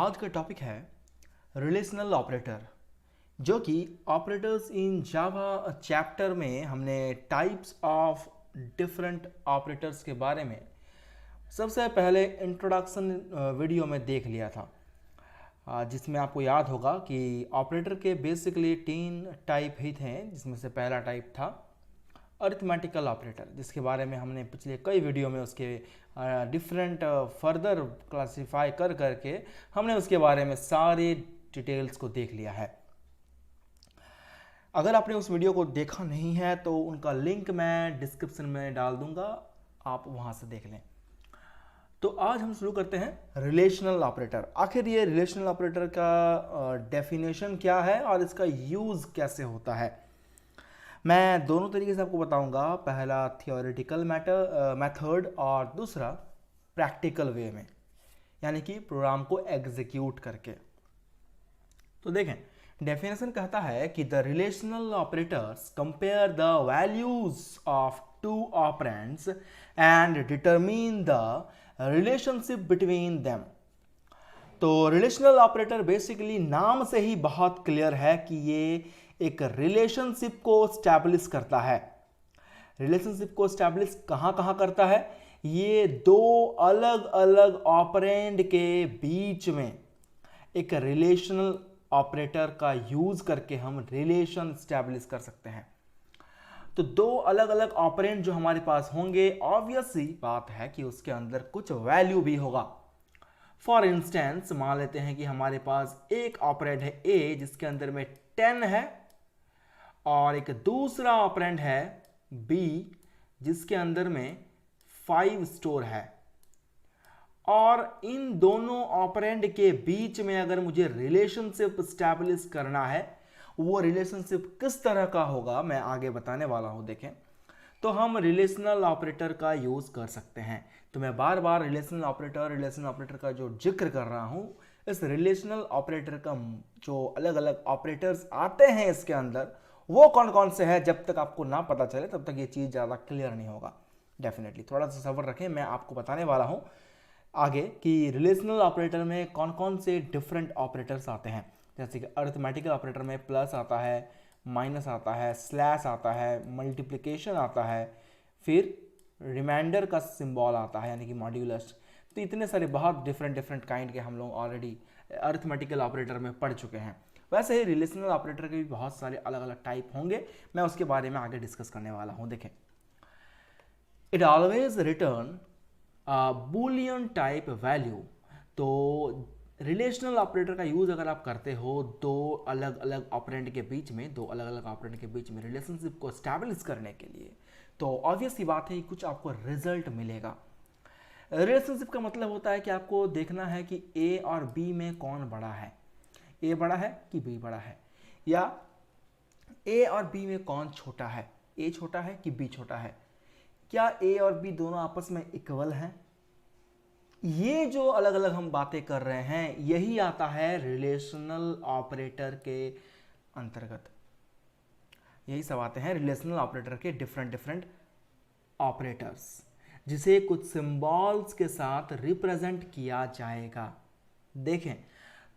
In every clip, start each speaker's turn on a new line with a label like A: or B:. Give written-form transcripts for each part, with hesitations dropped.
A: आज का टॉपिक है रिलेशनल ऑपरेटर, जो कि ऑपरेटर्स इन जावा चैप्टर में हमने टाइप्स ऑफ डिफरेंट ऑपरेटर्स के बारे में सबसे पहले इंट्रोडक्शन वीडियो में देख लिया था, जिसमें आपको याद होगा कि ऑपरेटर के बेसिकली 3 टाइप ही थे, जिसमें से पहला टाइप था अरिथमेटिकल ऑपरेटर, जिसके बारे में हमने पिछले कई वीडियो में उसके डिफरेंट फर्दर क्लासिफाई कर करके हमने उसके बारे में सारे डिटेल्स को देख लिया है। अगर आपने उस वीडियो को देखा नहीं है तो उनका लिंक मैं डिस्क्रिप्शन में डाल दूंगा, आप वहां से देख लें। तो आज हम शुरू करते हैं रिलेशनल ऑपरेटर। आखिर ये रिलेशनल ऑपरेटर का डेफिनेशन क्या है और इसका यूज़ कैसे होता है, मैं दोनों तरीके से आपको बताऊंगा। पहला थियोरेटिकल मेथड और दूसरा प्रैक्टिकल वे में, यानी कि प्रोग्राम को एग्जीक्यूट करके। तो देखें, डेफिनेशन कहता है कि the relational operators compare the values of 2 operands and determine the relationship between them. तो रिलेशनल ऑपरेटर बेसिकली नाम से ही बहुत क्लियर है कि ये एक रिलेशनशिप को स्टैब्लिश करता है। रिलेशनशिप को स्टैब्लिश कहां कहां करता है? ये 2 अलग अलग ऑपरेंड के बीच में एक रिलेशनल ऑपरेटर का यूज करके हम रिलेशन स्टैब्लिश कर सकते हैं। तो 2 अलग अलग ऑपरेंड जो हमारे पास होंगे, ऑब्वियस सी बात है कि उसके अंदर कुछ वैल्यू भी होगा। फॉर इंस्टेंस मान लेते हैं कि हमारे पास एक ऑपरेंड है ए जिसके अंदर में 10 है, और एक दूसरा ऑपरेंड है बी जिसके अंदर में 5 स्टोर है। और इन दोनों ऑपरेंड के बीच में अगर मुझे रिलेशनशिप स्टैब्लिश करना है, वो रिलेशनशिप किस तरह का होगा मैं आगे बताने वाला हूं। देखें, तो हम रिलेशनल ऑपरेटर का यूज कर सकते हैं। तो मैं बार बार रिलेशनल ऑपरेटर का जो जिक्र कर रहा हूं, इस रिलेशनल ऑपरेटर का जो अलग अलग ऑपरेटर्स आते हैं इसके अंदर, वो कौन कौन से हैं, जब तक आपको ना पता चले तब तक ये चीज़ ज़्यादा क्लियर नहीं होगा। डेफिनेटली थोड़ा सा सब्र रखें, मैं आपको बताने वाला हूँ आगे कि रिलेशनल ऑपरेटर में कौन कौन से डिफरेंट ऑपरेटर्स आते हैं। जैसे कि अरिथमेटिकल ऑपरेटर में प्लस आता है, माइनस आता है, स्लैश आता है, मल्टीप्लिकेशन आता है, फिर रिमाइंडर का सिंबल आता है यानी कि मॉड्यूलस। तो इतने सारे बहुत डिफरेंट काइंड के हम लोग ऑलरेडी अरिथमेटिकल ऑपरेटर में पढ़ चुके हैं। वैसे ही रिलेशनल ऑपरेटर के भी बहुत सारे अलग अलग टाइप होंगे, मैं उसके बारे में आगे डिस्कस करने वाला हूं। देखें, it always return Boolean type value. तो रिलेशनल ऑपरेटर का यूज अगर आप करते हो 2 अलग अलग ऑपरेंड के बीच में, 2 अलग अलग ऑपरेंड के बीच में रिलेशनशिप को स्टैब्लिश करने के लिए, तो ऑब्वियस सी बात है कि कुछ आपको रिजल्ट मिलेगा। रिलेशनशिप का मतलब होता है कि आपको देखना है कि ए और बी में कौन बड़ा है, ए बड़ा है कि बी बड़ा है, या ए और बी में कौन छोटा है, ए छोटा है कि बी छोटा है, क्या ए और बी दोनों आपस में इक्वल हैं। ये जो अलग अलग हम बातें कर रहे हैं, यही आता है रिलेशनल ऑपरेटर के अंतर्गत। यही सब आते हैं रिलेशनल ऑपरेटर के डिफरेंट ऑपरेटर्स, जिसे कुछ सिंबल्स के साथ रिप्रेजेंट किया जाएगा। देखें,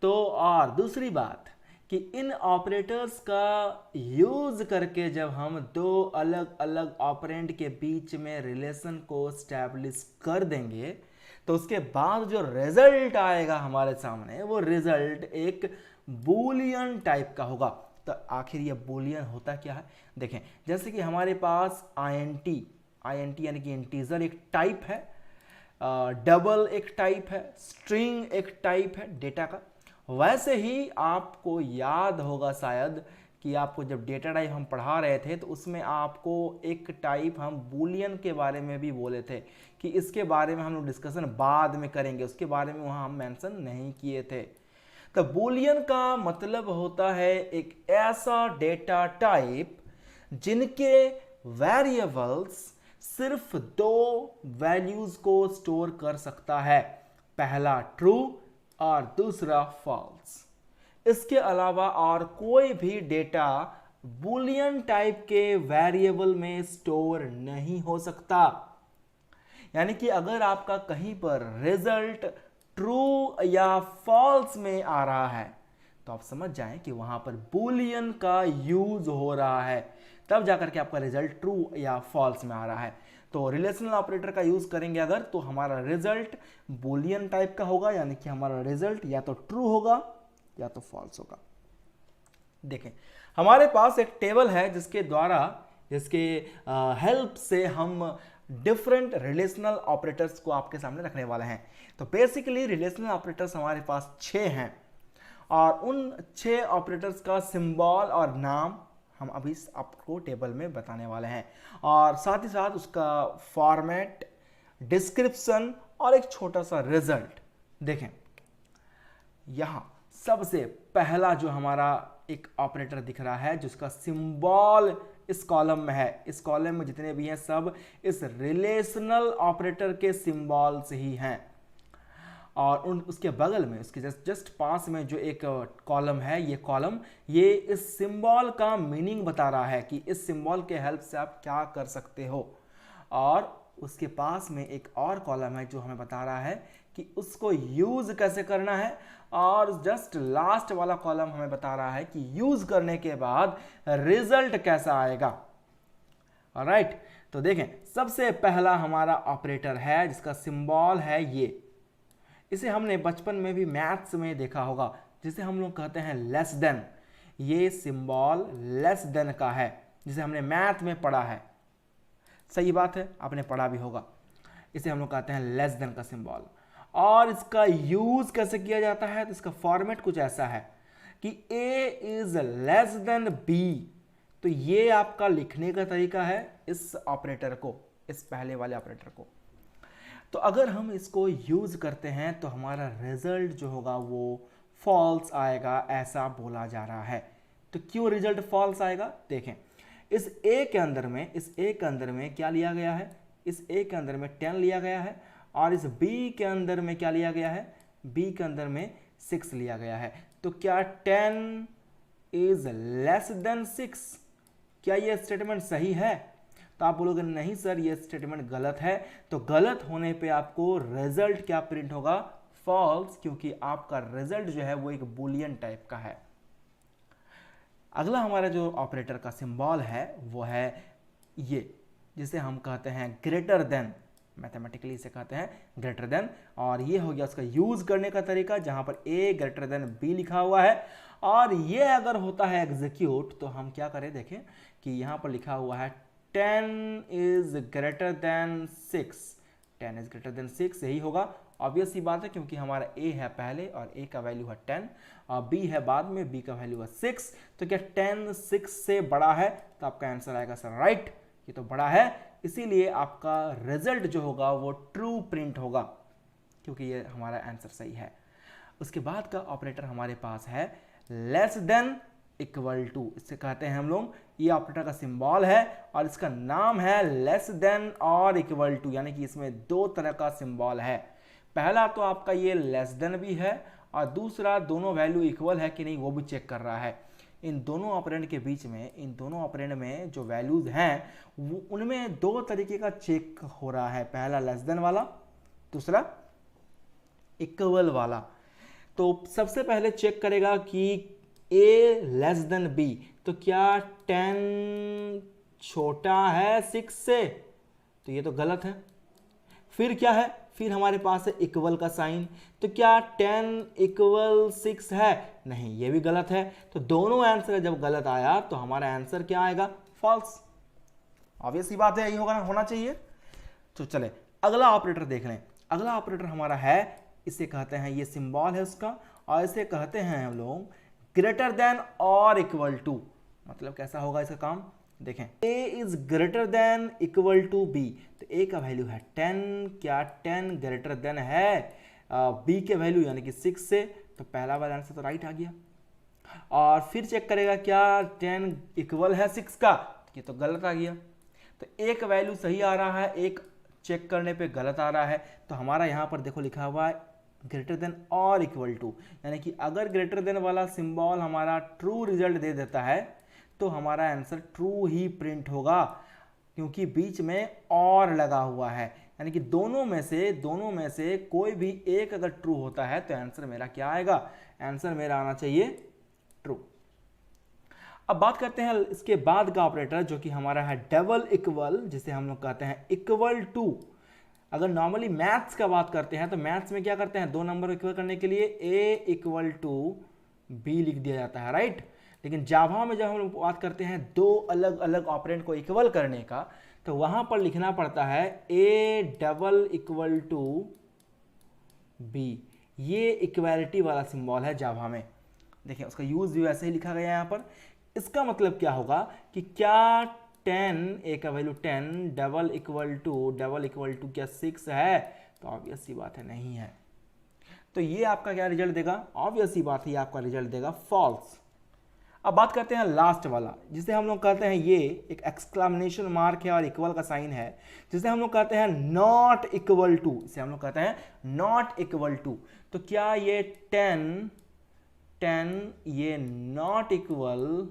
A: तो और दूसरी बात कि इन ऑपरेटर्स का यूज करके जब हम 2 अलग अलग ऑपरेंड के बीच में रिलेशन को स्टैब्लिश कर देंगे, तो उसके बाद जो रिजल्ट आएगा हमारे सामने, वो रिजल्ट एक बूलियन टाइप का होगा। तो आखिर ये बूलियन होता क्या है? देखें, जैसे कि हमारे पास INT यानी कि इंटीजर एक टाइप है, डबल एक टाइप है, स्ट्रिंग एक टाइप है डेटा का। वैसे ही आपको याद होगा शायद कि आपको जब डेटा टाइप हम पढ़ा रहे थे, तो उसमें आपको एक टाइप हम बूलियन के बारे में भी बोले थे कि इसके बारे में हम लोग डिस्कशन बाद में करेंगे, उसके बारे में वहाँ हम मेंशन नहीं किए थे। तो बूलियन का मतलब होता है एक ऐसा डेटा टाइप जिनके वेरिएबल्स सिर्फ 2 वैल्यूज को स्टोर कर सकता है, पहला ट्रू और दूसरा फॉल्स। इसके अलावा और कोई भी डेटा बूलियन टाइप के वेरिएबल में स्टोर नहीं हो सकता। यानी कि अगर आपका कहीं पर रिजल्ट ट्रू या फॉल्स में आ रहा है, तो आप समझ जाएं कि वहां पर बूलियन का यूज हो रहा है, तब जाकर के आपका रिजल्ट ट्रू या फॉल्स में आ रहा है। तो रिलेशनल ऑपरेटर का यूज करेंगे अगर, तो हमारा रिजल्ट बूलियन टाइप का होगा, यानी कि हमारा रिजल्ट या तो ट्रू होगा या तो फॉल्स होगा। देखें, हमारे पास एक टेबल है जिसके हेल्प से हम डिफरेंट रिलेशनल ऑपरेटर्स को आपके सामने रखने वाले हैं। तो बेसिकली रिलेशनल ऑपरेटर्स हमारे पास 6 हैं और उन 6 ऑपरेटर्स का सिंबल और नाम हम अभी आपको टेबल में बताने वाले हैं, और साथ ही साथ उसका फॉर्मेट, डिस्क्रिप्शन और एक छोटा सा रिजल्ट। देखें, यहां सबसे पहला जो हमारा एक ऑपरेटर दिख रहा है जिसका सिंबल इस कॉलम में है, इस कॉलम में जितने भी हैं सब इस रिलेशनल ऑपरेटर के सिंबल से ही हैं, और उसके बगल में, उसके जस्ट पास में जो एक कॉलम है, ये कॉलम ये इस सिंबल का मीनिंग बता रहा है कि इस सिंबल के हेल्प से आप क्या कर सकते हो, और उसके पास में एक और कॉलम है जो हमें बता रहा है कि उसको यूज कैसे करना है, और जस्ट लास्ट वाला कॉलम हमें बता रहा है कि यूज करने के बाद रिजल्ट कैसा आएगा। ऑलराइट, तो देखें, सबसे पहला हमारा ऑपरेटर है जिसका सिंबल है ये, इसे हमने बचपन में भी मैथ्स में देखा होगा, जिसे हम लोग कहते हैं लेस देन। ये सिंबल लेस देन का है, जिसे हमने मैथ में पढ़ा है। सही बात है, आपने पढ़ा भी होगा। इसे हम लोग कहते हैं लेस देन का सिंबल। और इसका यूज कैसे किया जाता है, तो इसका फॉर्मेट कुछ ऐसा है कि a is less then b। तो ये आपका लिखने का तरीका है इस ऑपरेटर को, इस पहले वाले ऑपरेटर को। तो अगर हम इसको यूज करते हैं तो हमारा रिजल्ट जो होगा वो फॉल्स आएगा, ऐसा बोला जा रहा है। तो क्यों रिजल्ट फॉल्स आएगा, देखें, इस a के अंदर में क्या लिया गया है, इस a के अंदर में 10 लिया गया है, और इस b के अंदर में क्या लिया गया है, b के अंदर में 6 लिया गया है। तो क्या 10 इज लेस देन 6, क्या ये स्टेटमेंट सही है? तो आप बोलोगे नहीं सर, ये स्टेटमेंट गलत है। तो गलत होने पे आपको रिजल्ट क्या प्रिंट होगा, फॉल्स, क्योंकि आपका रिजल्ट जो है वो एक बूलियन टाइप का है। अगला हमारा जो ऑपरेटर का सिंबल है वो है ये, जिसे हम कहते हैं ग्रेटर देन, मैथमेटिकली इसे कहते हैं ग्रेटर देन। और ये हो गया उसका यूज करने का तरीका, जहां पर a ग्रेटर देन b लिखा हुआ है। और ये अगर होता है एग्जीक्यूट, तो हम क्या करें, देखें कि यहां पर लिखा हुआ है 10 is greater then 6, 10 is greater then 6, यही होगा। ऑब्वियस सी बात है, क्योंकि हमारा a है पहले और a का वैल्यू है 10 और b है बाद में, b का वैल्यू है 6। तो क्या 10 6 से बड़ा है? तो आपका आंसर आएगा सर राइट, ये तो बड़ा है, इसीलिए आपका रिजल्ट जो होगा वो ट्रू प्रिंट होगा, क्योंकि ये हमारा आंसर सही है। उसके बाद का ऑपरेटर हमारे पास है लेस देन इक्वल टू, इससे कहते हैं हम लोग, ये ऑपरेटर का सिंबल है और इसका नाम है लेस देन और इक्वल टू, यानी कि इसमें दो तरह का सिंबल है। पहला तो आपका ये लेस देन भी है, और दूसरा दोनों वैल्यू इक्वल है कि नहीं वो भी चेक कर रहा है। इन दोनों ऑपरेंड के बीच में, इन दोनों ऑपरेंड में जो वैल्यूज हैं उनमें दो तरीके का चेक हो रहा है, पहला लेस देन वाला, दूसरा इक्वल वाला। तो सबसे पहले चेक करेगा कि a लेस देन b, तो क्या 10 छोटा है 6 से, तो ये तो गलत है। फिर क्या है, फिर हमारे पास है इक्वल का साइन, तो क्या 10 इक्वल 6 है, नहीं ये भी गलत है। तो दोनों आंसर जब गलत आया तो हमारा आंसर क्या आएगा, फॉल्स। ऑब्वियस सी बात है, यही होना चाहिए। तो चले अगला ऑपरेटर देख लें। अगला ऑपरेटर हमारा है, इसे कहते हैं, ये सिंबल है उसका, और इसे कहते हैं हम लोग ग्रेटर देन और इक्वल टू। मतलब कैसा होगा इसका काम, देखें, a is greater than equal to b, तो a का वैल्यू है 10, क्या 10 ग्रेटर देन है b के वैल्यू यानी कि 6 से, तो पहला वाला आंसर तो राइट आ गया। और फिर चेक करेगा क्या 10 इक्वल है 6 का, ये तो गलत आ गया। तो एक वैल्यू सही आ रहा है, एक चेक करने पे गलत आ रहा है। तो हमारा यहाँ पर देखो लिखा हुआ है ग्रेटर देन और इक्वल टू, यानी कि अगर ग्रेटर देन वाला सिंबल हमारा ट्रू रिजल्ट दे देता है तो हमारा आंसर ट्रू ही प्रिंट होगा, क्योंकि बीच में और लगा हुआ है। यानी कि दोनों में से कोई भी एक अगर ट्रू होता है तो आंसर मेरा क्या आएगा, आंसर मेरा आना चाहिए ट्रू। अब बात करते हैं इसके बाद का ऑपरेटर जो कि हमारा है डबल इक्वल, जिसे हम लोग कहते हैं इक्वल टू। अगर नॉर्मली मैथ्स का बात करते हैं तो मैथ्स में क्या करते हैं, दो नंबर इक्वल करने के लिए a इक्वल टू बी लिख दिया जाता है, राइट। लेकिन जावा में जब हम लोग बात करते हैं दो अलग अलग ऑपरेंड को इक्वल करने का, तो वहां पर लिखना पड़ता है a double equal to b. ये इक्वालिटी वाला सिंबल है जावा में। देखिए उसका यूज भी वैसे ही लिखा गया है यहाँ पर। इसका मतलब क्या होगा कि क्या 10 a का वैल्यू 10 डबल इक्वल टू क्या 6 है, तो ऑब्वियस सी बात है नहीं है। तो ये आपका क्या रिजल्ट देगा, ऑब्वियस सी बात है आपका रिजल्ट देगा फॉल्स। अब बात करते हैं लास्ट वाला, जिसे हम लोग कहते हैं, ये एक एक्सक्लेमेशन मार्क है और इक्वल का साइन है, जिसे हम लोग कहते हैं नॉट इक्वल टू। इसे हम लोग कहते हैं नॉट इक्वल टू। तो क्या ये 10 ये नॉट इक्वल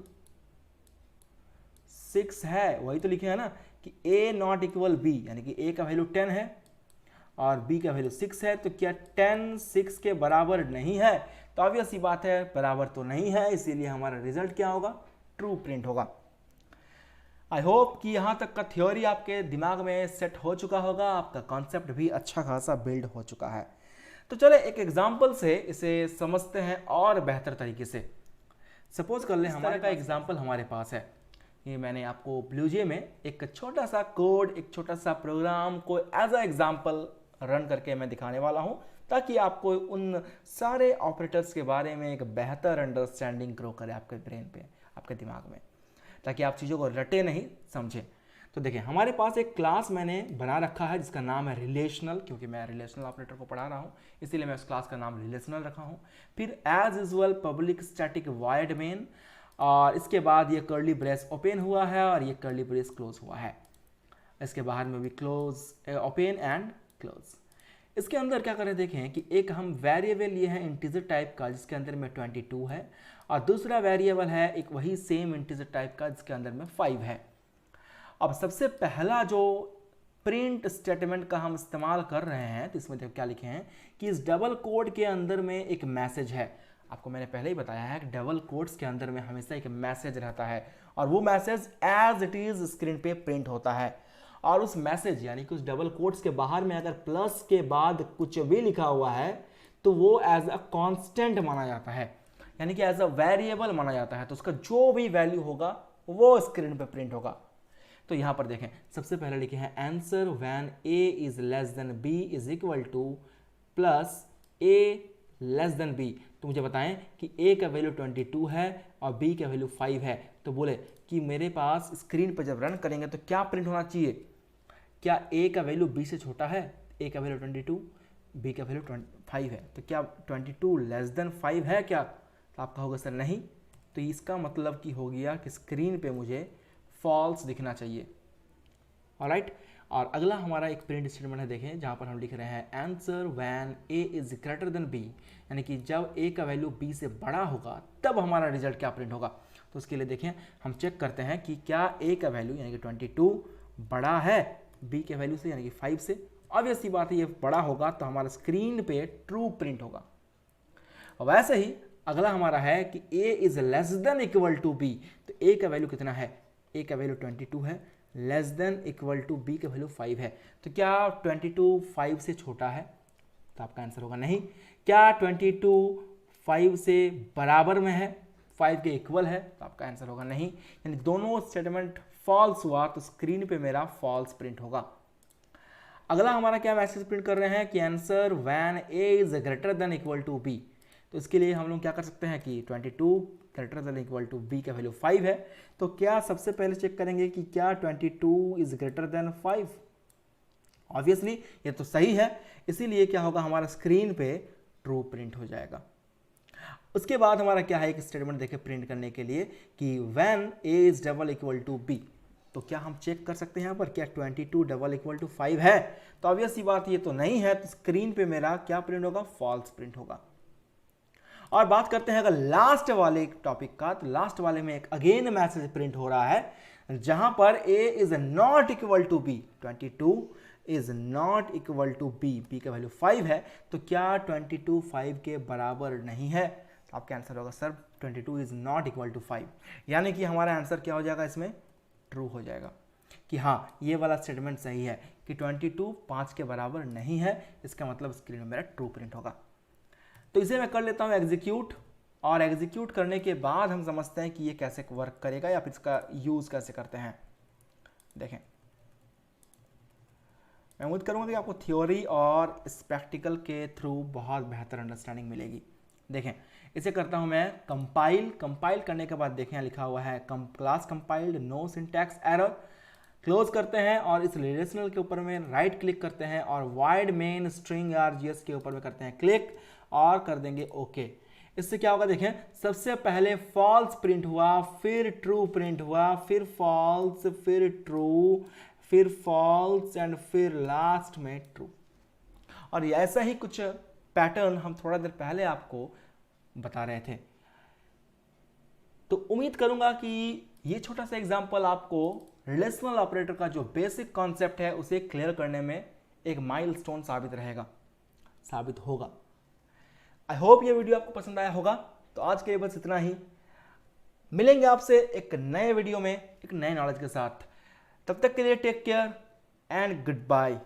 A: 6 है, वही तो लिखे है ना कि a नॉट इक्वल b, यानी कि a का वैल्यू 10 है और b का वैल्यू 6 है। तो क्या 10 6 के बराबर नहीं है, तो ऑब्वियस सी बात है बराबर तो नहीं है, इसीलिए हमारा रिजल्ट क्या होगा, ट्रू प्रिंट होगा। आई होप कि यहाँ तक का थ्योरी आपके दिमाग में सेट हो चुका होगा, आपका कॉन्सेप्ट भी अच्छा खासा बिल्ड हो चुका है। तो चले एक एग्जाम्पल से इसे समझते हैं और बेहतर तरीके से। सपोज कर ले हमारे का एग्जाम्पल हमारे पास है, ये मैंने आपको ब्लूजे में एक छोटा सा कोड, एक छोटा सा प्रोग्राम को एज अ एग्जाम्पल रन करके मैं दिखाने वाला हूं, ताकि आपको उन सारे ऑपरेटर्स के बारे में एक बेहतर अंडरस्टैंडिंग ग्रो करे आपके ब्रेन पे, आपके दिमाग में, ताकि आप चीज़ों को रटे नहीं समझे। तो देखिए हमारे पास एक क्लास मैंने बना रखा है जिसका नाम है रिलेशनल, क्योंकि मैं रिलेशनल ऑपरेटर को पढ़ा रहा हूँ, इसीलिए मैं उस क्लास का नाम रिलेशनल रखा हूँ। फिर as usual public static void main, और इसके बाद ये कर्ली ब्रेस ओपन हुआ है और ये कर्ली ब्रेस क्लोज हुआ है। इसके बाहर में भी क्लोज ओपन एंड क्लोज। इसके अंदर क्या करें, देखें कि एक हम वेरिएबल लिए हैं इंटीजर टाइप का जिसके अंदर में 22 है, और दूसरा वेरिएबल है एक वही सेम इंटीजर टाइप का जिसके अंदर में 5 है। अब सबसे पहला जो प्रिंट स्टेटमेंट का हम इस्तेमाल कर रहे हैं, तो इसमें क्या लिखे हैं कि इस डबल कोड के अंदर में एक मैसेज है। आपको मैंने पहले ही बताया है कि डबल कोट्स के अंदर में हमेशा एक मैसेज रहता है, और वो message as it is screen पे प्रिंट होता है। और उस मैसेज यानी कि उस डबल कोट्स के बाहर में अगर प्लस के बाद कुछ भी लिखा हुआ है तो वो एज अ कांस्टेंट माना जाता है, यानी कि एज अ वेरिएबल माना जाता है। तो उसका जो भी वैल्यू होगा वो स्क्रीन पे प्रिंट होगा। तो यहाँ पर देखें सबसे पहले लिखे हैं answer when a is less then b is equal two plus a less than b। तो मुझे बताएं कि a का वैल्यू 22 है और b का वैल्यू 5 है। तो बोले कि मेरे पास स्क्रीन पर जब रन करेंगे तो क्या प्रिंट होना चाहिए, क्या a का वैल्यू b से छोटा है, a का वैल्यू 22, b का वैल्यू 5 है, तो क्या 22 लेस देन 5 है क्या? तो आपका होगा सर नहीं। तो इसका मतलब कि हो गया कि स्क्रीन पे मुझे फॉल्स दिखना चाहिए। ऑलराइट, और अगला हमारा एक प्रिंट स्टेटमेंट है, देखें जहाँ पर हम लिख रहे हैं answer when a is greater then b, यानी कि जब a का वैल्यू b से बड़ा होगा तब हमारा रिजल्ट क्या प्रिंट होगा। तो उसके लिए देखें हम चेक करते हैं कि क्या a का वैल्यू यानी कि 22 बड़ा है b के वैल्यू से यानी कि 5 से। ऑब्वियस सी बात है ये बड़ा होगा तो हमारा स्क्रीन पे ट्रू प्रिंट होगा। वैसे ही अगला हमारा है कि a is less than equal to b, तो a का वैल्यू कितना है, a का वैल्यू 22 है, less than equal to b का वैल्यू 5 है। तो क्या 22 5 से छोटा है, तो आपका आंसर होगा नहीं। क्या 22 5 से बराबर में है, 5 के इक्वल है, तो आपका आंसर होगा नहीं। यानी दोनों स्टेटमेंट फॉल्स हुआ तो स्क्रीन पे मेरा फॉल्स प्रिंट होगा। अगला हमारा क्या मैसेज प्रिंट कर रहे हैं कि answer when a is greater than equal to b। तो इसके लिए हम लोग क्या कर सकते हैं कि 22 greater than equal to b का वैल्यू 5 है। तो क्या सबसे पहले चेक करेंगे कि क्या 22 इज ग्रेटर देन 5। ऑब्वियसली ये तो सही है, इसीलिए क्या होगा हमारा स्क्रीन पे ट्रू प्रिंट हो जाएगा। उसके बाद हमारा क्या है एक स्टेटमेंट देखे प्रिंट करने के लिए कि when a is double equal to b। तो क्या हम चेक कर सकते हैं यहाँ पर क्या 22 डबल इक्वल टू 5 है, तो ऑब्वियस सी बात ये तो नहीं है, तो स्क्रीन पे मेरा क्या प्रिंट होगा, फॉल्स प्रिंट होगा। और बात करते हैं अगर लास्ट वाले टॉपिक का, तो लास्ट वाले में एक अगेन मैसेज प्रिंट हो रहा है जहां पर a is not equal to b। 22 is not equal to b का वैल्यू 5 है, तो क्या 22 5 के बराबर नहीं है? तो आपका आंसर होगा sir 22 is not equal to 5, यानी कि हमारा आंसर क्या हो जाएगा इसमें? ट्रू हो जाएगा कि हाँ ये वाला स्टेटमेंट सही है कि 22 5 के बराबर नहीं है, इसका मतलब स्क्रीन में मेरा ट्रू प्रिंट होगा। तो इसे मैं कर लेता हूँ एग्जीक्यूट, और एग्जीक्यूट करने के बाद हम समझते हैं कि ये कैसे वर्क करेगा या फिर इसका यूज़ कैसे करते हैं। देखें, मैं उम्मीद करूँगा कि आपको थ्योरी और प्रैक्टिकल के थ्रू बहुत बेहतर अंडरस्टैंडिंग मिलेगी। देखें, इसे करता हूँ मैं कंपाइल करने के बाद देखें लिखा हुआ है class compiled, no syntax error. Close करते हैं और इस रिलेशनल के ऊपर में राइट क्लिक करते हैं और वाइड मेन स्ट्रिंग आरजीएस के ऊपर में करते हैं क्लिक और कर देंगे ओके। इससे क्या होगा देखें, सबसे पहले फॉल्स प्रिंट हुआ, फिर ट्रू प्रिंट हुआ, फिर फॉल्स, फिर ट्रू, फिर फॉल्स एंड फिर लास्ट में ट्रू। और ऐसा ही कुछ पैटर्न हम थोड़ा देर पहले आपको बता रहे थे। तो उम्मीद करूंगा कि ये छोटा सा एग्जांपल आपको रिलेशनल ऑपरेटर का जो बेसिक कॉन्सेप्ट है उसे क्लियर करने में एक माइलस्टोन साबित होगा। आई होप ये वीडियो आपको पसंद आया होगा। तो आज के लिए बस इतना ही, मिलेंगे आपसे एक नए वीडियो में एक नए नॉलेज के साथ। तब तक के लिए take care and good bye.